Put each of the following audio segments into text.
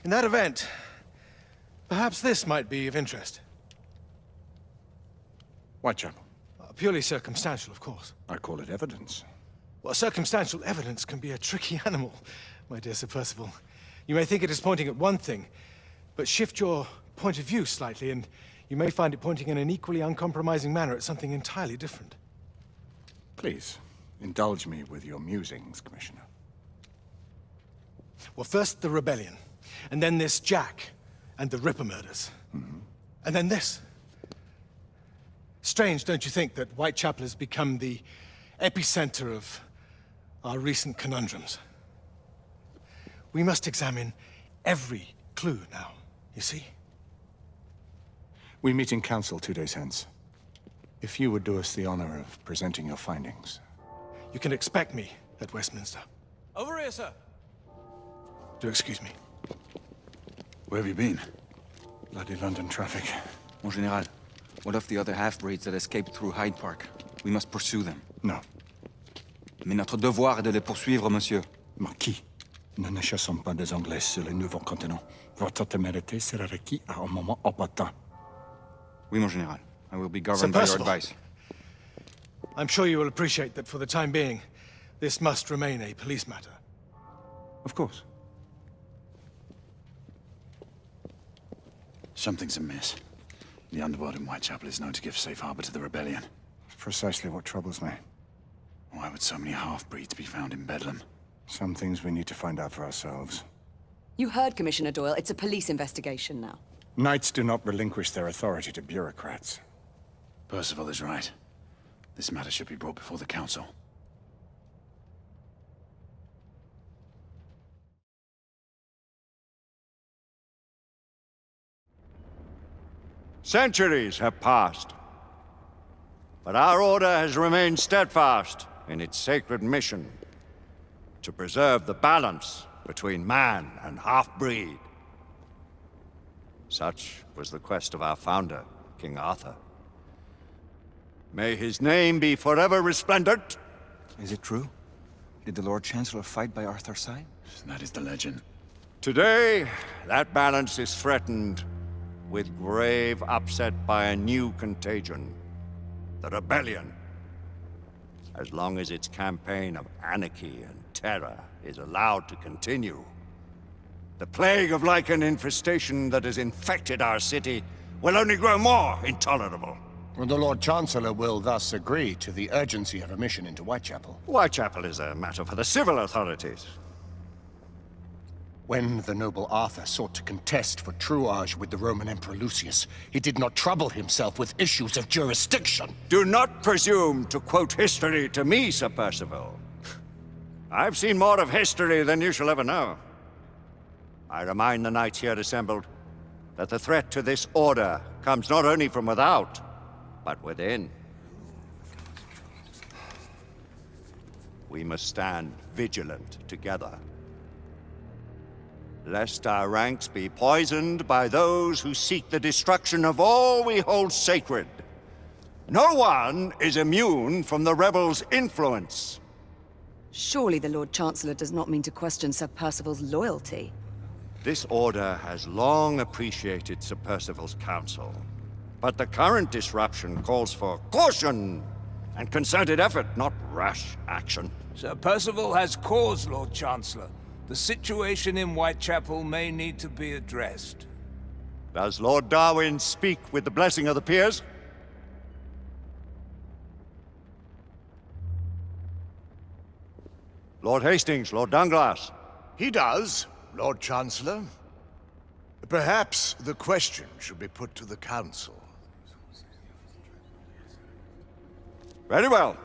In that event, perhaps this might be of interest. Whitechapel. Purely circumstantial, of course. I call it evidence. Well, circumstantial evidence can be a tricky animal, my dear Sir Percival. You may think it is pointing at one thing, but shift your point of view slightly, and you may find it pointing in an equally uncompromising manner at something entirely different. Please, indulge me with your musings, Commissioner. Well, first the rebellion, and then this Jack, and the Ripper murders. And then this. Strange, don't you think, that Whitechapel has become the epicenter of our recent conundrums? We must examine every clue now, you see? We meet in council 2 days hence. If you would do us the honor of presenting your findings. You can expect me at Westminster. Over here, sir. Do excuse me. Where have you been? Bloody London traffic. Mon Général, what of the other half-breeds that escaped through Hyde Park? We must pursue them. No. Mais notre devoir est de les poursuivre, monsieur. Marquis, nous ne chassons pas des Anglais sur le nouveau continent. Votre témérité sera requis à un moment opportun. Oui, mon Général. I will be governed by your advice. I'm sure you will appreciate that for the time being, this must remain a police matter. Of course. Something's amiss. The underworld in Whitechapel is known to give safe harbor to the rebellion. It's precisely what troubles me. Why would so many half-breeds be found in Bedlam? Some things we need to find out for ourselves. You heard Commissioner Doyle. It's a police investigation now. Knights do not relinquish their authority to bureaucrats. Percival is right. This matter should be brought before the council. Centuries have passed, but our order has remained steadfast in its sacred mission to preserve the balance between man and half-breed. Such was the quest of our founder, King Arthur. May his name be forever resplendent. Is it true? Did the Lord Chancellor fight by Arthur's side? That is the legend. Today, that balance is threatened with grave upset by a new contagion, the rebellion. As long as its campaign of anarchy and terror is allowed to continue, the plague of lichen infestation that has infected our city will only grow more intolerable. And the Lord Chancellor will thus agree to the urgency of a mission into Whitechapel. Whitechapel is a matter for the civil authorities. When the noble Arthur sought to contest for truage with the Roman Emperor Lucius, he did not trouble himself with issues of jurisdiction. Do not presume to quote history to me, Sir Percival. I've seen more of history than you shall ever know. I remind the knights here assembled that the threat to this order comes not only from without, but within. We must stand vigilant together, lest our ranks be poisoned by those who seek the destruction of all we hold sacred. No one is immune from the rebels' influence. Surely the Lord Chancellor does not mean to question Sir Percival's loyalty. This order has long appreciated Sir Percival's counsel, but the current disruption calls for caution and concerted effort, not rash action. Sir Percival has cause, Lord Chancellor. The situation in Whitechapel may need to be addressed. Does Lord Darwin speak with the blessing of the peers? Lord Hastings, Lord Dunglass. He does, Lord Chancellor. Perhaps the question should be put to the Council. Very well.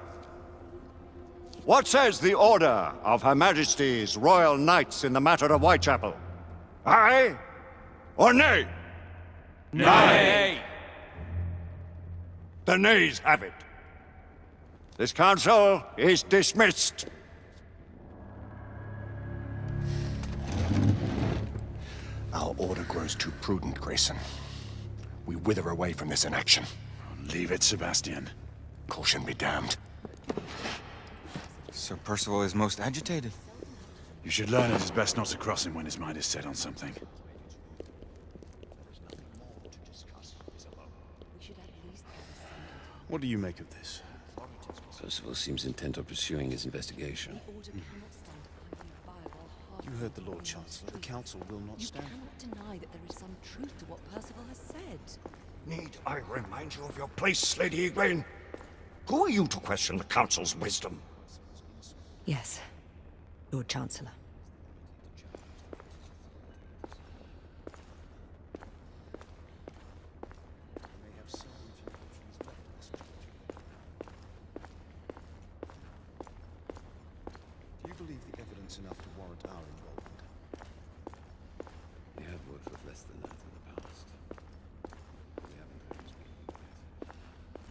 What says the Order of Her Majesty's Royal Knights in the matter of Whitechapel? Aye or nay? Nay! The nays have it. This council is dismissed. Our order grows too prudent, Grayson. We wither away from this inaction. Leave it, Sebastian. Caution be damned. Sir Percival is most agitated. You should learn it is best not to cross him when his mind is set on something. What do you make of this? Percival seems intent on pursuing his investigation. You heard the Lord Chancellor. The Council will not You stand. cannot deny that there is some truth to what Percival has said. Need I remind you of your place, Lady Egwene? Who are you to question the Council's wisdom? Yes, Lord Chancellor. Do you believe the evidence enough to warrant our involvement? We have worked with less than that in the past. We haven't heard him speak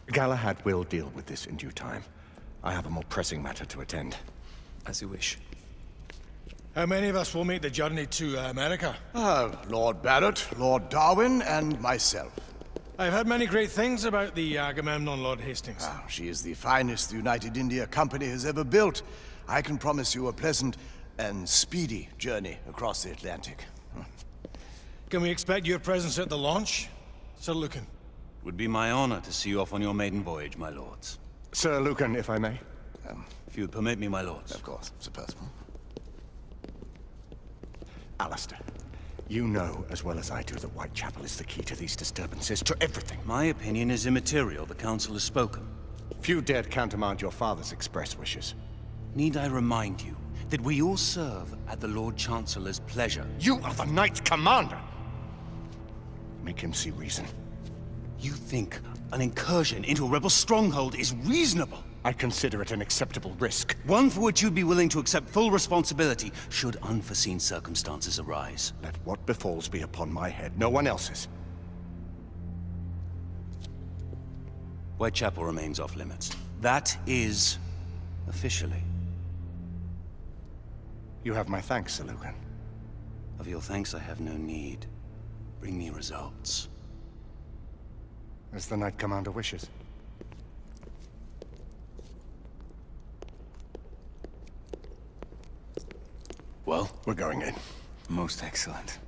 yet. Galahad will deal with this in due time. I have a more pressing matter to attend. As you wish. How many of us will make the journey to America? Lord Barrett, Lord Darwin, and myself. I've heard many great things about the Agamemnon, Lord Hastings. She is the finest the United India Company has ever built. I can promise you a pleasant and speedy journey across the Atlantic. Can we expect your presence at the launch, Sir Lucan? Would be my honor to see you off on your maiden voyage, my lords. Sir Lucan, if I may. If you would permit me, my lords. Of course, Sir Percival. Alistair, you know as well as I do that Whitechapel is the key to these disturbances, to everything. My opinion is immaterial. The Council has spoken. Few dared countermand your father's express wishes. Need I remind you that we all serve at the Lord Chancellor's pleasure? You are the Knight Commander! Make him see reason. You think an incursion into a rebel stronghold is reasonable? I consider it an acceptable risk. One for which you'd be willing to accept full responsibility should unforeseen circumstances arise. Let what befalls be upon my head, no one else's. Whitechapel remains off limits. That is officially. You have my thanks, Sir Lucan. Of your thanks I have no need. Bring me results. As the Knight Commander wishes. Well, We're going in. Most excellent.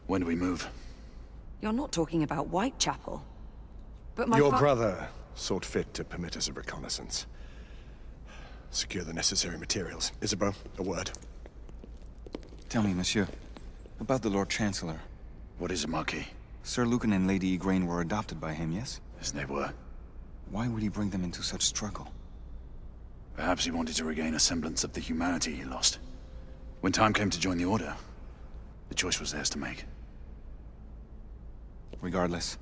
when do we move? You're not talking about Whitechapel. But my Your fa- brother sought fit to permit us a reconnaissance. Secure the necessary materials. Isabeau, a word. Tell me, monsieur, about the Lord Chancellor. What is it, Marquis? Sir Lucan and Lady Egwene were adopted by him, yes? Yes, they were. Why would he bring them into such struggle? Perhaps he wanted to regain a semblance of the humanity he lost. When time came to join the Order, the choice was theirs to make. Regardless,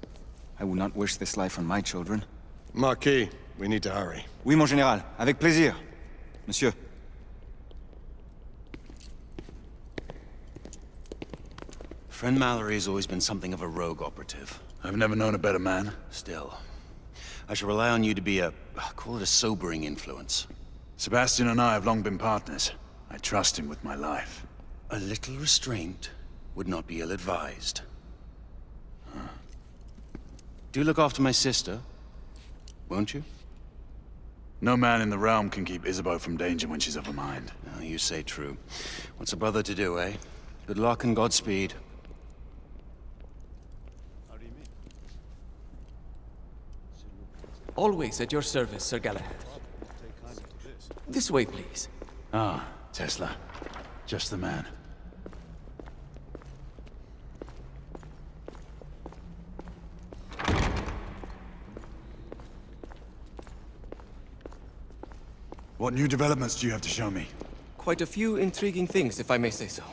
I would not wish this life on my children. Marquis, we need to hurry. Oui, mon général. Avec plaisir. Monsieur. Friend Mallory has always been something of a rogue operative. I've never known a better man. Still, I shall rely on you to be call it a sobering influence. Sebastian and I have long been partners. I trust him with my life. A little restraint would not be ill-advised. Do look after my sister, won't you? No man in the realm can keep Isabeau from danger when she's of a mind. Oh, you say true. What's a brother to do, eh? Good luck and Godspeed. Always at your service, Sir Galahad. This way, please. Ah, Tesla. Just the man. What new developments do you have to show me? Quite a few intriguing things, if I may say so.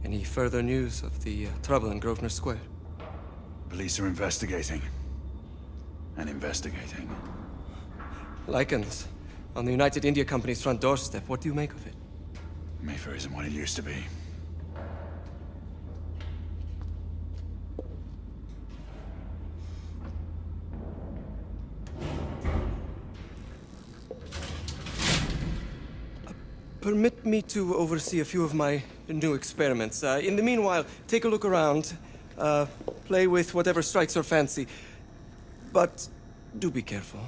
Any further news of the trouble in Grosvenor Square? Police are investigating. And investigating. Lycans, on the United India Company's front doorstep. What do you make of it? Mayfair isn't what it used to be. Permit me to oversee a few of my new experiments. In the meanwhile, take a look around. Play with whatever strikes your fancy. But do be careful.